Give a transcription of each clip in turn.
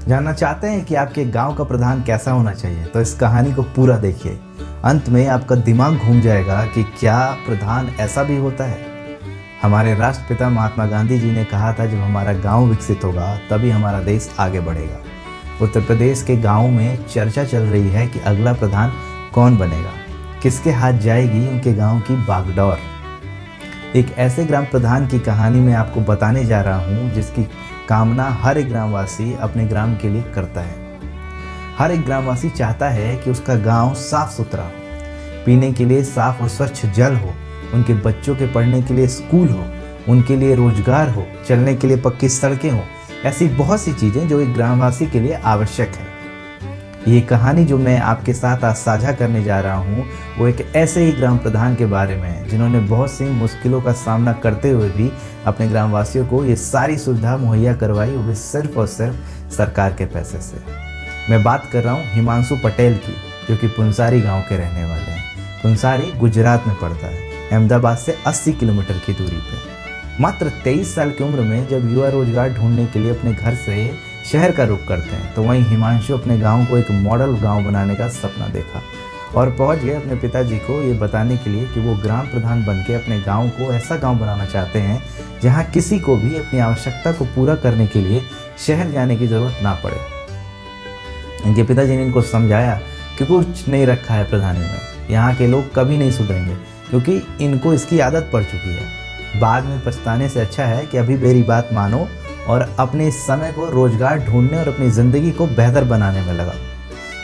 जानना चाहते हैं कि आपके गांव का प्रधान कैसा होना चाहिए, तो इस कहानी को पूरा देखिए। अंत में आपका दिमाग घूम जाएगा कि क्या प्रधान ऐसा भी होता है। हमारे राष्ट्रपिता महात्मा गांधी जी ने कहा था, जब हमारा गांव विकसित होगा तभी हमारा देश आगे बढ़ेगा। उत्तर प्रदेश के गाँव में चर्चा चल रही है कि अगला प्रधान कौन बनेगा, किसके हाथ जाएगी उनके गाँव की बागडोर। एक ऐसे ग्राम प्रधान की कहानी मैं आपको बताने जा रहा हूँ जिसकी कामना हर एक ग्रामवासी अपने ग्राम के लिए करता है। हर एक ग्रामवासी चाहता है कि उसका गांव साफ सुथरा हो, पीने के लिए साफ और स्वच्छ जल हो, उनके बच्चों के पढ़ने के लिए स्कूल हो, उनके लिए रोजगार हो, चलने के लिए पक्की सड़कें हो। ऐसी बहुत सी चीज़ें जो एक ग्रामवासी के लिए आवश्यक है। ये कहानी जो मैं आपके साथ आज साझा करने जा रहा हूँ वो एक ऐसे ही ग्राम प्रधान के बारे में है जिन्होंने बहुत सी मुश्किलों का सामना करते हुए भी अपने ग्रामवासियों को ये सारी सुविधा मुहैया करवाई, वो भी सिर्फ और सिर्फ सरकार के पैसे से। मैं बात कर रहा हूँ हिमांशु पटेल की, जो कि पुंसारी गाँव के रहने वाले हैं। पुंसारी गुजरात में पड़ता है, अहमदाबाद से 80 किलोमीटर की दूरी पर। मात्र 23 साल की उम्र में जब युवा रोजगार ढूंढने के लिए अपने घर से शहर का रुख करते हैं, तो वहीं हिमांशु अपने गांव को एक मॉडल गांव बनाने का सपना देखा और पहुंच गए अपने पिताजी को ये बताने के लिए कि वो ग्राम प्रधान बनके अपने गांव को ऐसा गांव बनाना चाहते हैं जहां किसी को भी अपनी आवश्यकता को पूरा करने के लिए शहर जाने की ज़रूरत ना पड़े। इनके पिताजी ने इनको समझाया कि कुछ नहीं रखा है प्रधानी में, यहाँ के लोग कभी नहीं सुधरेंगे क्योंकि इनको इसकी आदत पड़ चुकी है। बाद में पछताने से अच्छा है कि अभी मेरी बात मानो और अपने इस समय को रोजगार ढूंढने और अपनी ज़िंदगी को बेहतर बनाने में लगा।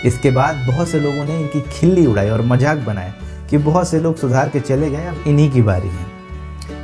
इसके बाद बहुत से लोगों ने इनकी खिल्ली उड़ाई और मजाक बनाया कि बहुत से लोग सुधार के चले गए, अब इन्हीं की बारी है।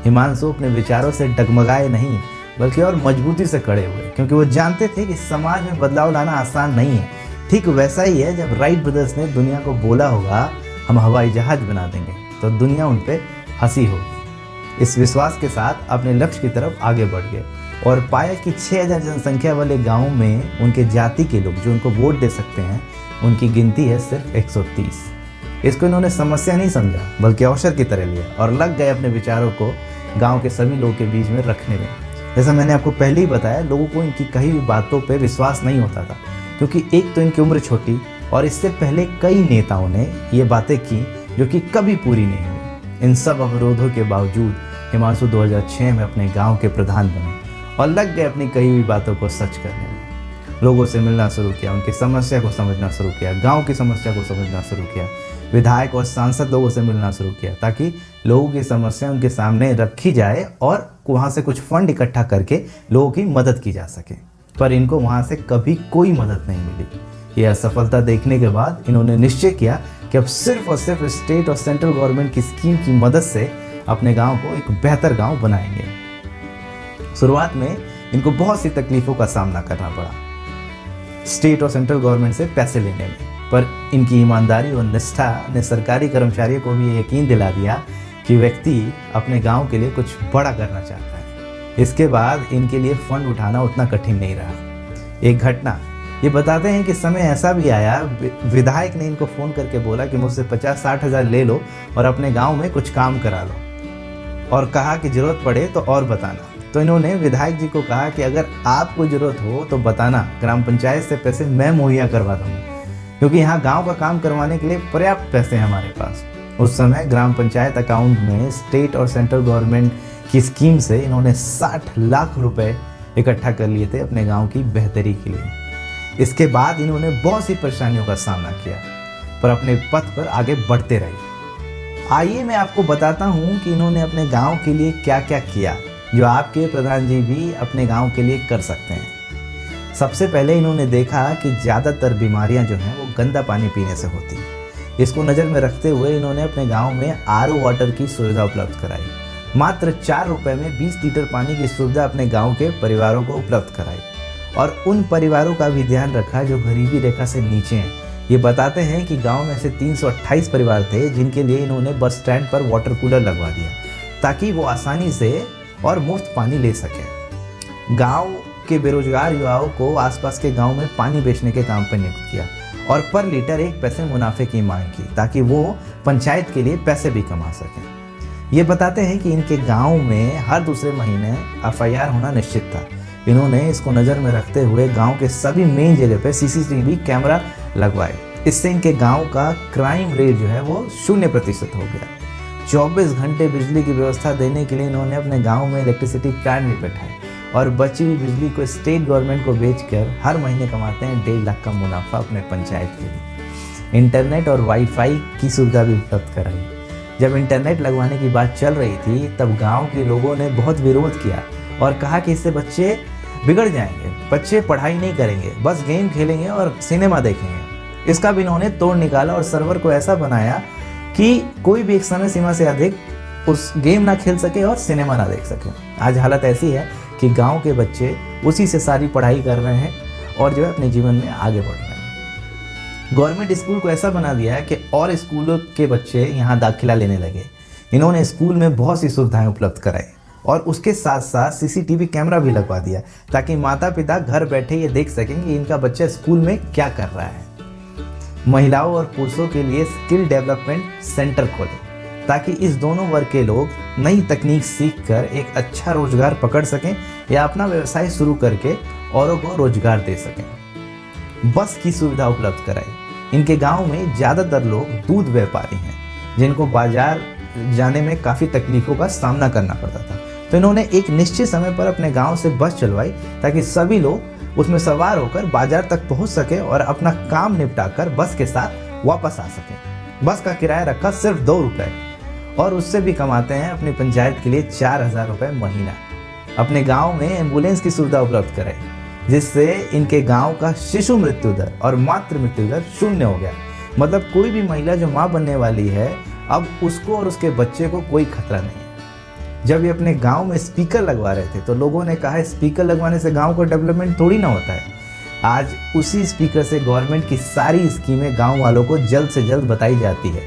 हिमांशु अपने विचारों से डगमगाए नहीं बल्कि और मजबूती से खड़े हुए, क्योंकि वो जानते थे कि समाज में बदलाव लाना आसान नहीं है। ठीक वैसा ही है जब राइट ब्रदर्स ने दुनिया को बोला होगा हम हवाई जहाज बना देंगे, तो दुनिया उन पर हंसी होगी। इस विश्वास के साथ अपने लक्ष्य की तरफ आगे बढ़ गए और पाया कि 6000 जनसंख्या वाले गांव में उनके जाति के लोग जो उनको वोट दे सकते हैं, उनकी गिनती है सिर्फ 130। इसको इन्होंने समस्या नहीं समझा बल्कि अवसर की तरह लिया और लग गए अपने विचारों को गांव के सभी लोगों के बीच में रखने में। जैसा मैंने आपको पहले ही बताया, लोगों को इनकी कही हुई बातों पर विश्वास नहीं होता था, क्योंकि एक तो इनकी उम्र छोटी और इससे पहले कई नेताओं ने ये बातें की जो कि कभी पूरी नहीं हुई। इन सब अवरोधों के बावजूद हिमांशु 2006 में अपने गाँव के प्रधान बने और लग गए अपनी कही हुई बातों को सच करने में। लोगों से मिलना शुरू किया, उनकी समस्या को समझना शुरू किया, गांव की समस्या को समझना शुरू किया, विधायक और सांसद लोगों से मिलना शुरू किया ताकि लोगों की समस्या उनके सामने रखी जाए और वहाँ से कुछ फंड इकट्ठा करके लोगों की मदद की जा सके। पर इनको वहाँ से कभी कोई मदद नहीं मिली। यह असफलता देखने के बाद इन्होंने निश्चय किया कि अब सिर्फ और सिर्फ स्टेट और सेंट्रल गवर्नमेंट की स्कीम की मदद से अपने गाँव को एक बेहतर गाँव बनाएंगे। शुरुआत में इनको बहुत सी तकलीफ़ों का सामना करना पड़ा स्टेट और सेंट्रल गवर्नमेंट से पैसे लेने में, पर इनकी ईमानदारी और निष्ठा ने सरकारी कर्मचारियों को भी ये यकीन दिला दिया कि व्यक्ति अपने गांव के लिए कुछ बड़ा करना चाहता है। इसके बाद इनके लिए फंड उठाना उतना कठिन नहीं रहा। एक घटना ये बताते हैं कि समय ऐसा भी आया, विधायक ने इनको फ़ोन करके बोला कि मुझसे 50-60 हज़ार ले लो और अपने गाँव में कुछ काम करा लो, और कहा कि ज़रूरत पड़े तो और बताना। तो इन्होंने विधायक जी को कहा कि अगर आपको ज़रूरत हो तो बताना, ग्राम पंचायत से पैसे मैं मुहैया करवा दूँगा, क्योंकि यहाँ गांव का काम करवाने के लिए पर्याप्त पैसे हैं हमारे पास। उस समय ग्राम पंचायत अकाउंट में स्टेट और सेंट्रल गवर्नमेंट की स्कीम से इन्होंने 60 लाख रुपए इकट्ठा कर लिए थे अपने गाँव की बेहतरी के लिए। इसके बाद इन्होंने बहुत सी परेशानियों का सामना किया, पर अपने पथ पर आगे बढ़ते रहे। आइए मैं आपको बताता हूँ कि इन्होंने अपने गाँव के लिए क्या क्या किया जो आपके प्रधान जी भी अपने गांव के लिए कर सकते हैं। सबसे पहले इन्होंने देखा कि ज़्यादातर बीमारियां जो हैं वो गंदा पानी पीने से होती हैं। इसको नज़र में रखते हुए इन्होंने अपने गांव में RO वाटर की सुविधा उपलब्ध कराई। मात्र 4 रुपये में 20 लीटर पानी की सुविधा अपने गाँव के परिवारों को उपलब्ध कराई और उन परिवारों का भी ध्यान रखा जो गरीबी रेखा से नीचे हैं। ये बताते हैं कि गाँव में ऐसे 328 परिवार थे जिनके लिए इन्होंने बस स्टैंड पर वाटर कूलर लगवा दिया ताकि वो आसानी से और मुफ्त पानी ले सके। गांव के बेरोजगार युवाओं को आसपास के गांव में पानी बेचने के काम पर नियुक्त किया और पर लीटर 1 पैसे मुनाफे की मांग की ताकि वो पंचायत के लिए पैसे भी कमा सकें। ये बताते हैं कि इनके गांव में हर दूसरे महीने FIR होना निश्चित था, इन्होंने इसको नज़र में रखते हुए गांव के सभी मेन जगह पे सीसीटीवी कैमरा लगवाए। इससे इनके गांव का क्राइम रेट जो है वो 0% हो गया। 24 घंटे बिजली की व्यवस्था देने के लिए इन्होंने अपने गांव में इलेक्ट्रिसिटी प्लांट भी बैठाए और बची हुई बिजली को स्टेट गवर्नमेंट को बेचकर हर महीने कमाते हैं 1.5 लाख का मुनाफा अपने पंचायत के लिए। इंटरनेट और वाईफाई की सुविधा भी उपलब्ध कराई। जब इंटरनेट लगवाने की बात चल रही थी तब गांव के लोगों ने बहुत विरोध किया और कहा कि इससे बच्चे बिगड़ जाएंगे, बच्चे पढ़ाई नहीं करेंगे, बस गेम खेलेंगे और सिनेमा देखेंगे। इसका भी इन्होंने तोड़ निकाला और सर्वर को ऐसा बनाया कि कोई भी एक समय सीमा से अधिक उस गेम ना खेल सके और सिनेमा ना देख सके। आज हालत ऐसी है कि गांव के बच्चे उसी से सारी पढ़ाई कर रहे हैं और जो है अपने जीवन में आगे बढ़ रहे हैं। गवर्नमेंट स्कूल को ऐसा बना दिया है कि और स्कूलों के बच्चे यहाँ दाखिला लेने लगे। इन्होंने स्कूल में बहुत सी सुविधाएं उपलब्ध कराई और उसके साथ साथ सीसीटीवी कैमरा भी लगवा दिया ताकि माता पिता घर बैठे ये देख सकें कि इनका बच्चा स्कूल में क्या कर रहा है। महिलाओं और पुरुषों के लिए स्किल डेवलपमेंट सेंटर खोले ताकि इस दोनों वर्ग के लोग नई तकनीक सीखकर एक अच्छा रोजगार पकड़ सकें या अपना व्यवसाय शुरू करके औरों को रोजगार दे सकें। बस की सुविधा उपलब्ध कराई। इनके गांव में ज़्यादातर लोग दूध व्यापारी हैं जिनको बाजार जाने में काफ़ी तकलीफ़ों का सामना करना पड़ता था, तो इन्होंने एक निश्चित समय पर अपने गांव से बस चलवाई ताकि सभी लोग उसमें सवार होकर बाजार तक पहुंच सके और अपना काम निपटाकर बस के साथ वापस आ सके। बस का किराया रखा सिर्फ 2 रुपये और उससे भी कमाते हैं अपनी पंचायत के लिए 4,000 रुपये महीना। अपने गांव में एम्बुलेंस की सुविधा उपलब्ध कराई जिससे इनके गांव का शिशु मृत्यु दर और मातृ मृत्यु दर 0 हो गया। मतलब कोई भी महिला जो माँ बनने वाली है अब उसको और उसके बच्चे को कोई खतरा नहीं है। जब ये अपने गांव में स्पीकर लगवा रहे थे तो लोगों ने कहा स्पीकर लगवाने से गांव का डेवलपमेंट थोड़ी ना होता है। आज उसी स्पीकर से गवर्नमेंट की सारी स्कीमें गांव वालों को जल्द से जल्द बताई जाती है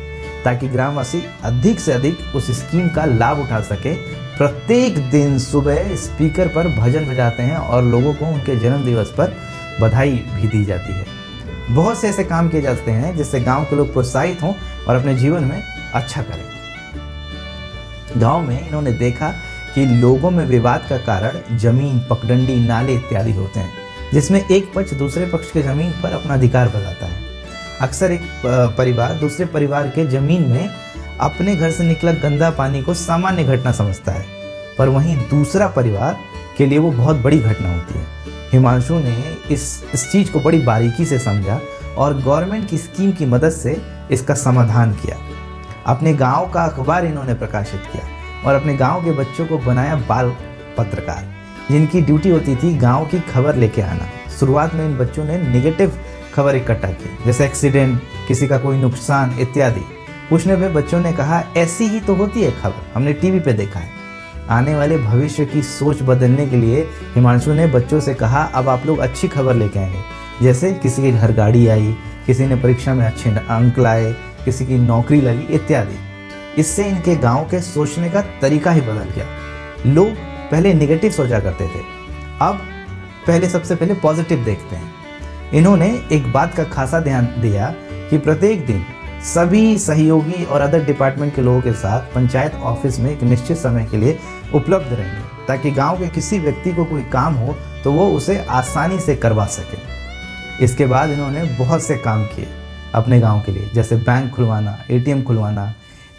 ताकि ग्रामवासी अधिक से अधिक उस स्कीम का लाभ उठा सके। प्रत्येक दिन सुबह स्पीकर पर भजन बजाते हैं और लोगों को उनके जन्म दिवस पर बधाई भी दी जाती है। बहुत से ऐसे काम किए जाते हैं जिससे गांव के लोग प्रोत्साहित हों और अपने जीवन में अच्छा करें। गांव में इन्होंने देखा कि लोगों में विवाद का कारण जमीन, पगडंडी, नाले इत्यादि होते हैं जिसमें एक पक्ष दूसरे पक्ष के जमीन पर अपना अधिकार बताता है। अक्सर एक परिवार दूसरे परिवार के जमीन में अपने घर से निकला गंदा पानी को सामान्य घटना समझता है, पर वहीं दूसरा परिवार के लिए वो बहुत बड़ी घटना होती है। हिमांशु ने इस चीज़ को बड़ी बारीकी से समझा और गवर्नमेंट की स्कीम की मदद से इसका समाधान किया। अपने गांव का अखबार इन्होंने प्रकाशित किया और अपने गांव के बच्चों को बनाया बाल पत्रकार जिनकी ड्यूटी होती थी गांव की खबर लेके आना। शुरुआत में इन बच्चों ने नेगेटिव खबर इकट्ठा की जैसे एक्सीडेंट, किसी का कोई नुकसान इत्यादि। पूछने पे बच्चों ने कहा ऐसी ही तो होती है खबर, हमने टीवी पे देखा है। आने वाले भविष्य की सोच बदलने के लिए हिमांशु ने बच्चों से कहा अब आप लोग अच्छी खबर लेके आएंगे, जैसे किसी के घर गाड़ी आई, किसी ने परीक्षा में अच्छे अंक लाए, किसी की नौकरी लगी इत्यादि। इससे इनके गांव के सोचने का तरीका ही बदल गया। लोग पहले नेगेटिव सोचा करते थे, अब सबसे पहले पॉजिटिव देखते हैं। इन्होंने एक बात का खासा ध्यान दिया कि प्रत्येक दिन सभी सहयोगी और अदर डिपार्टमेंट के लोगों के साथ पंचायत ऑफिस में एक निश्चित समय के लिए उपलब्ध रहेंगे ताकि गांव के किसी व्यक्ति को कोई काम हो तो वो उसे आसानी से करवा सके। इसके बाद इन्होंने बहुत से काम किए अपने गांव के लिए, जैसे बैंक खुलवाना, एटीएम खुलवाना,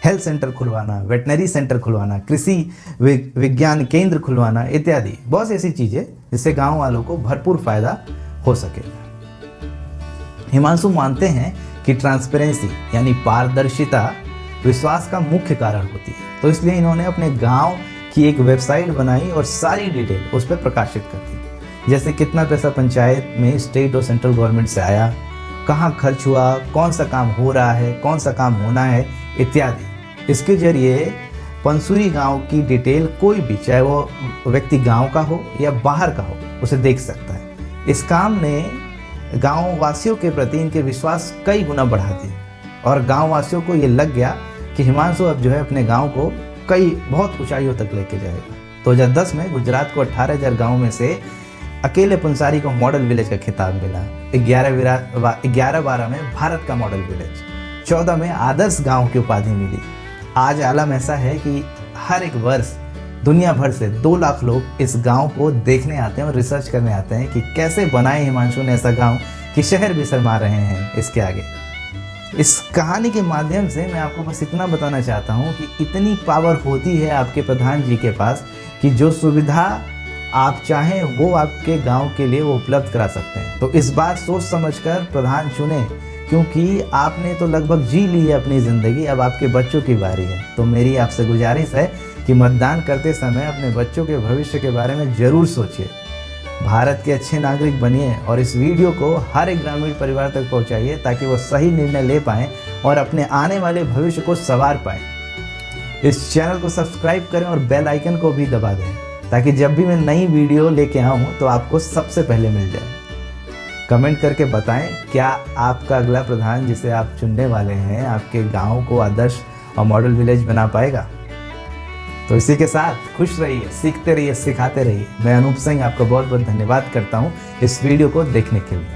हेल्थ सेंटर खुलवाना, वेटनरी सेंटर खुलवाना, कृषि विज्ञान केंद्र खुलवाना इत्यादि। बहुत सी ऐसी चीज़ें जिससे गांव वालों को भरपूर फायदा हो सके। हिमांशु मानते हैं कि ट्रांसपेरेंसी यानी पारदर्शिता विश्वास का मुख्य कारण होती है, तो इसलिए इन्होंने अपने गांव की एक वेबसाइट बनाई और सारी डिटेल उस पर प्रकाशित कर दी, जैसे कितना पैसा पंचायत में स्टेट और सेंट्रल गवर्नमेंट से आया, कहाँ खर्च हुआ, कौन सा काम हो रहा है, कौन सा काम होना है इत्यादि। इसके जरिए पंसूरी गांव की डिटेल कोई भी, चाहे वो व्यक्ति गांव का हो या बाहर का हो, उसे देख सकता है। इस काम ने गांव वासियों के प्रति इनके विश्वास कई गुना बढ़ा दी और गांव वासियों को ये लग गया कि हिमांशु अब जो है अपने गांव को बहुत ऊंचाइयों तक लेके जाएगा। 2010 में गुजरात को 18,000 गाँव में से अकेले पंसारी को मॉडल विलेज का खिताब मिला। 11-12 में भारत का मॉडल विलेज, 14 में आदर्श गांव की उपाधि मिली। आज आलम ऐसा है कि हर एक वर्ष दुनिया भर से 2 लाख लोग इस गांव को देखने आते हैं और रिसर्च करने आते हैं कि कैसे बनाए हिमांशु ने ऐसा गांव कि शहर भी शर्मा रहे हैं इसके आगे। इस कहानी के माध्यम से मैं आपको बस इतना बताना चाहता हूँ कि इतनी पावर होती है आपके प्रधान जी के पास कि जो सुविधा आप चाहें वो आपके गांव के लिए वो उपलब्ध करा सकते हैं। तो इस बार सोच समझकर प्रधान चुने, क्योंकि आपने तो लगभग जी ली है अपनी ज़िंदगी, अब आपके बच्चों की बारी है। तो मेरी आपसे गुजारिश है कि मतदान करते समय अपने बच्चों के भविष्य के बारे में ज़रूर सोचिए, भारत के अच्छे नागरिक बनिए और इस वीडियो को हर एक ग्रामीण परिवार तक पहुंचाइए ताकि वो सही निर्णय ले पाएँ और अपने आने वाले भविष्य को संवार पाएँ। इस चैनल को सब्सक्राइब करें और बेल आइकन को भी दबा दें ताकि जब भी मैं नई वीडियो लेके आऊँ तो आपको सबसे पहले मिल जाए। कमेंट करके बताएं क्या आपका अगला प्रधान जिसे आप चुनने वाले हैं आपके गांव को आदर्श और मॉडल विलेज बना पाएगा। तो इसी के साथ खुश रहिए, सीखते रहिए, सिखाते रहिए। मैं अनूप सिंह आपका बहुत बहुत धन्यवाद करता हूँ इस वीडियो को देखने के लिए।